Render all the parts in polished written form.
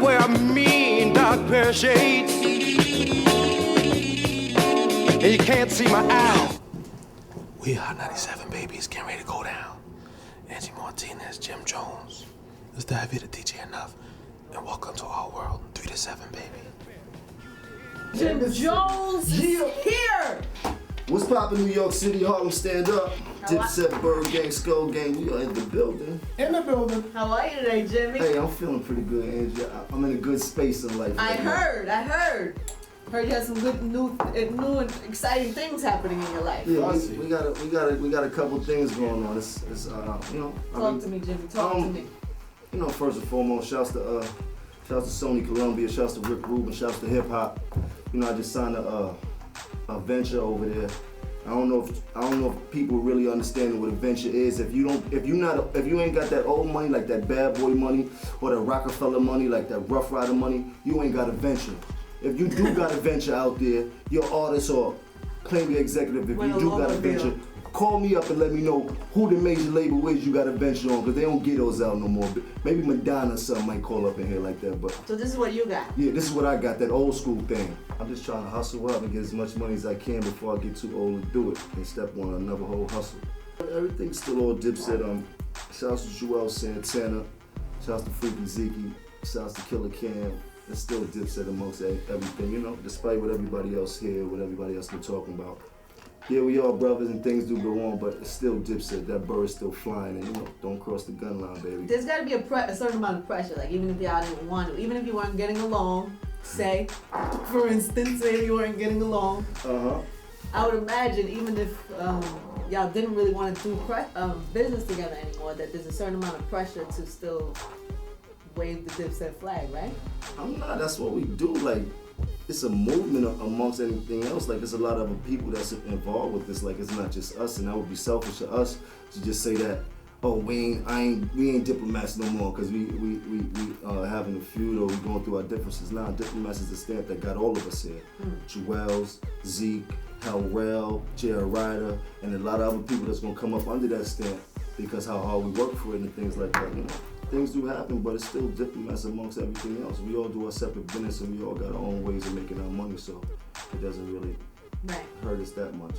wear a mean dark pair of shades, and you can't see my eyes. We are 97 babies, getting ready to go down. Angie Martinez, Jim Jones. Let's dive here to DJ Enuff, and welcome to our world, 3 to 7, baby. Jim Jones is here! What's poppin', New York City, Harlem, stand up. Dipset, Bird Gang, Skull Gang, we are in the building. In the building. How are you today, Jimmy? Hey, I'm feeling pretty good, Angie. I'm in a good space in life. I heard. Heard you had some good new and exciting things happening in your life. Yeah, we got a couple things going on. It's you know. Talk to me, Jimmy. Talk to me. You know, first and foremost, shouts to Sony Columbia, shouts to Rick Rubin, shouts to hip hop. You know, I just signed a venture over there. I don't know if people really understand what a venture is. If you ain't got that old money, like that bad boy money, or that Rockefeller money, like that Rough Rider money, you ain't got a venture. If you do got a venture out there, you're artist or claim your executive. If you do got a venture, call me up and let me know who the major label is you got a venture on, because they don't get those out no more. Maybe Madonna or something might call up in here like that. But so this is what you got? Yeah, this is what I got, that old school thing. I'm just trying to hustle up and get as much money as I can before I get too old to do it and step on another whole hustle. Everything's still all Dipset. Shouts to Joel Santana, shouts to Freaky Zeke, shouts to Killer Cam. It's still Dipset amongst everything, you know, despite what everybody else here, what everybody else been talking about. Yeah, we all brothers and things do go on, but it's still Dipset. That bird's still flying, and you know, don't cross the gun line, baby. There's got to be a certain amount of pressure, like even if y'all didn't want to, even if you weren't getting along, say, for instance, say you weren't getting along. I would imagine even if y'all didn't really want to do business together anymore, that there's a certain amount of pressure to still wave the Dipset flag, right? That's what we do. Like, it's a movement amongst anything else. Like, there's a lot of other people that's involved with this. Like, it's not just us, and that would be selfish of us to just say that, oh, we ain't diplomats no more because we having a feud or we going through our differences. Nah, diplomats is the stamp that got all of us here. Joel's, Zeke, Hellrell, Jared Ryder, and a lot of other people that's gonna come up under that stamp because how hard we work for it and things like that. You know, things do happen, but it's still diplomats amongst everything else. We all do our separate business and we all got our own ways of making our money, so it doesn't really hurt us that much.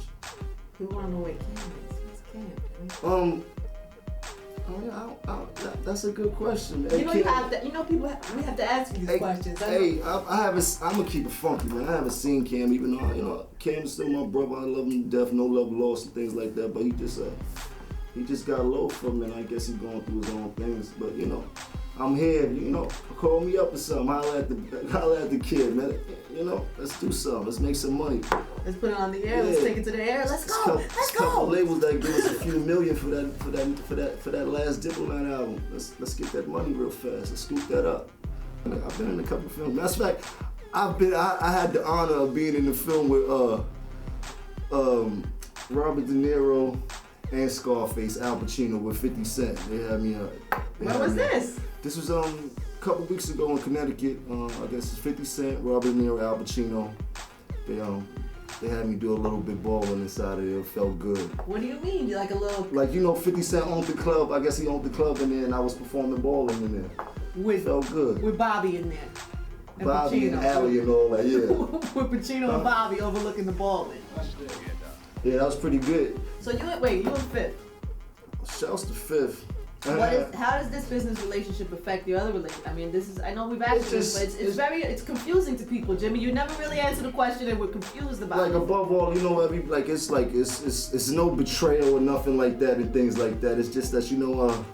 We want to know where Cam is. Where's Cam? That's a good question, man. You know, we have to ask you these questions. I'm gonna keep it funky, man. I haven't seen Cam, even though, you know, Cam's still my brother. I love him to death, no love lost and things like that, but he just got low from it, and I guess he's going through his own things. But, you know, I'm here, you know, call me up or something, holla at the kid, man. You know, let's do something, let's make some money. Let's put it on the air, let's take it to the air, let's go, let's go. Couple labels that give us a few million for that last Diplomat album. Let's get that money real fast, let's scoop that up. I've been in a couple films. Matter of fact, I had the honor of being in the film with Robert De Niro and Scarface, Al Pacino with 50 Cent. They had me When was this? This was a couple weeks ago in Connecticut. I guess it's 50 Cent, Robert De Niro, Al Pacino. They had me do a little bit balling inside of it. It felt good. What do you mean? You like a little? Like, you know, 50 Cent owned the club. I guess he owned the club in there, and I was performing balling in there. It felt good. With Bobby in there. And Bobby Pacino. and Allie and all that, yeah. With Pacino and Bobby overlooking the balling. Yeah, that was pretty good. So you in Fifth. Shouts to Fifth. How does this business relationship affect your other relationship? I mean, I know we've asked this, but it's confusing to people, Jimmy. You never really answer the question and we're confused about it. Like, above all, you know, it's no betrayal or nothing like that and things like that. It's just that, you know,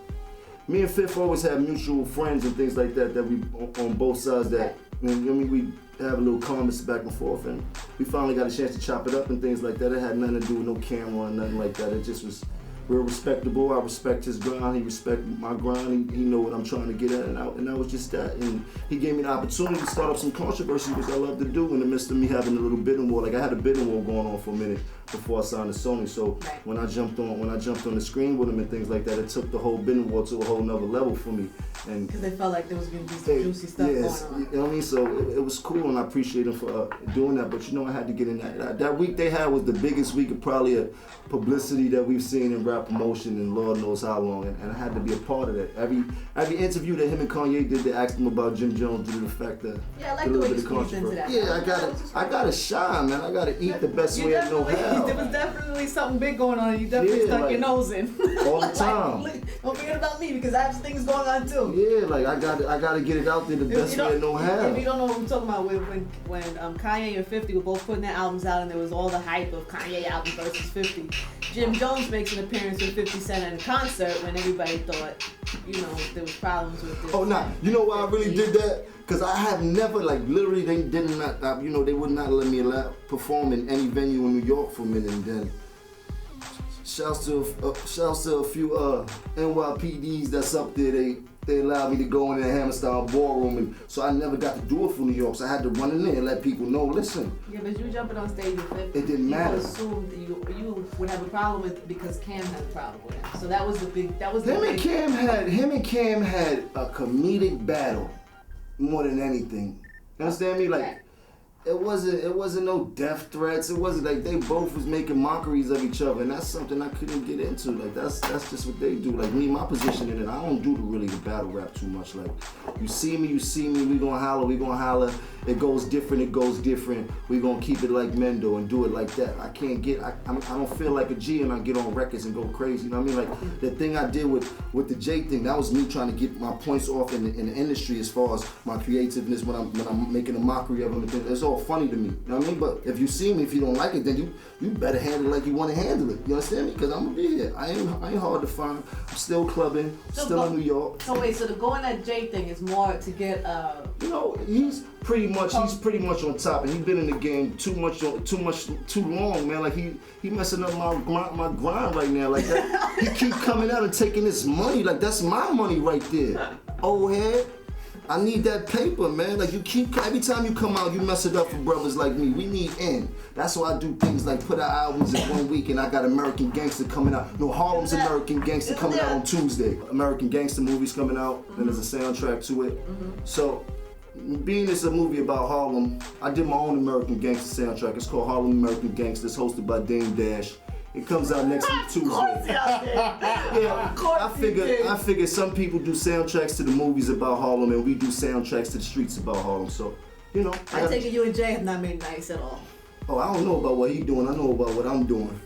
me and Fifth always have mutual friends and things like that we on both sides that, I mean, we have a little comments back and forth, and we finally got a chance to chop it up and things like that. It had nothing to do with no camera or nothing like that. It just was real respectable. I respect his grind. He respect my grind. He know what I'm trying to get at, and that was just that. And he gave me the opportunity to start up some controversy, which I love to do in the midst of me having a little bidding war. Like, I had a bidding war going on for a minute, before I signed to Sony. So Right. when I jumped on the screen with them and things like that, it took the whole bidding war to a whole nother level for me. And Because they felt like there was going to be some juicy stuff yes, going on. you know what I mean? So it was cool, and I appreciate them for doing that. But you know, I had to get in that. That week they had was the biggest week of probably a publicity that we've seen in rap promotion in Lord knows how long, and I had to be a part of that. Every interview that him and Kanye did, they asked him about Jim Jones due to the fact that Yeah, I like the way you squeezed into that. Yeah, I gotta shine, man. I gotta eat the best way I know how. There was definitely something big going on, and you definitely stuck your nose in. All the time. Don't forget about me, because I have things going on too. Yeah, like I gotta get it out there the best way I know how. If you don't know what I'm talking about, when Kanye and 50 were both putting their albums out, and there was all the hype of Kanye album versus 50, Jim Jones makes an appearance with 50 Cent at a concert when everybody thought, there was problems with this. Oh, nah. You know why I really did that? Because I have never, like, literally, they did not, they would not let me perform in any venue in New York for a minute, and then shouts to a few NYPDs that's up there. They allowed me to go in the Hammerstein Ballroom, and so I never got to do it for New York. So I had to run in there and let people know, listen. Yeah, but you jumping on stage with 50. It didn't matter. People assumed that you would have a problem with it because Cam had a problem with it. So that was the big. Him and Cam had a comedic battle more than anything. You understand me? Like, it wasn't no death threats. It wasn't like they both was making mockeries of each other, and that's something I couldn't get into. Like that's just what they do. Like me, my position in it, I don't do the battle rap too much. Like you see me, we gonna holler. It goes different. We gonna keep it like Mendo and do it like that. I don't feel like a G and I get on records and go crazy. You know what I mean? Like the thing I did with the J thing, that was me trying to get my points off in the industry as far as my creativeness when I'm making a mockery of them. It's all funny to me. You know what I mean? But if you see me, if you don't like it, then you better handle it like you want to handle it. You understand me? Because I'm gonna be here. I ain't hard to find. I'm still clubbing, still in New York. So wait, so the going at J thing is more to get he's pretty much on top, and he's been in the game too long, man. Like he messing up my grind right now. Like that, he keep coming out and taking this money. Like that's my money right there. Old head, I need that paper, man. Like every time you come out, you mess it up for brothers like me. We need in. That's why I do things like put out albums in 1 week, and I got American Gangster coming out. No, Harlem's American Gangster coming out on Tuesday. American Gangster movie's coming out, and there's a soundtrack to it. So. Being it's a movie about Harlem, I did my own American Gangster soundtrack. It's called Harlem American Gangster. It's hosted by Dame Dash. It comes out next week Tuesday. Yeah, I figure some people do soundtracks to the movies about Harlem, and we do soundtracks to the streets about Harlem. So, I take it you and Jay have not made nice at all. Oh, I don't know about what he's doing. I know about what I'm doing.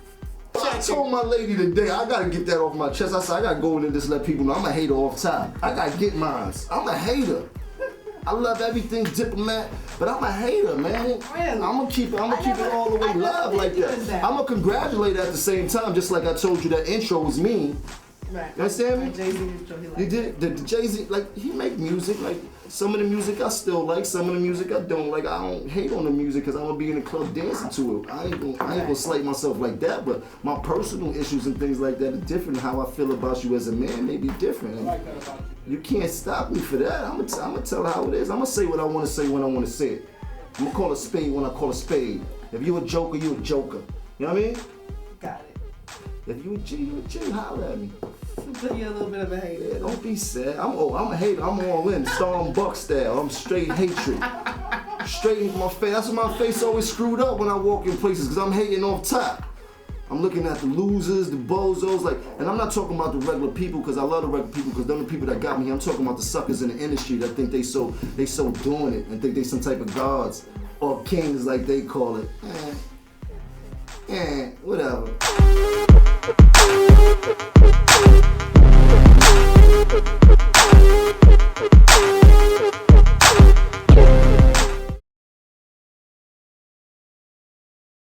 I told my lady today, I gotta get that off my chest. I said, I gotta go in and just let people know I'm a hater off top. I gotta get mine. I'm a hater. I love everything diplomat, but I'm a hater, man. Really? I'm gonna keep it all the way live like that. I'm gonna congratulate at the same time, just like I told you that intro was me. Right. You understand me? Jay-Z intro, he liked You did the Jay-Z, like he make music, like some of the music I still like, some of the music I don't like. I don't hate on the music because I'm gonna be in the club dancing to it. I ain't gonna slight myself like that, but my personal issues and things like that are different. How I feel about you as a man may be different. And you can't stop me for that. I'm gonna tell how it is. I'm gonna say what I wanna say when I wanna say it. I'm gonna call a spade when I call a spade. If you a joker, you a joker. You know what I mean? Got it. If you a G, holler at me. So you're a little bit of a hater. Yeah, don't be sad. I'm a hater. I'm all in. Storm Buck style. I'm straight hatred. Straight in my face. That's why my face always screwed up when I walk in places, because I'm hating off top. I'm looking at the losers, the bozos, and I'm not talking about the regular people, because I love the regular people, because they're the people that got me here. I'm talking about the suckers in the industry that think they so doing it and think they some type of gods or kings like they call it. Whatever.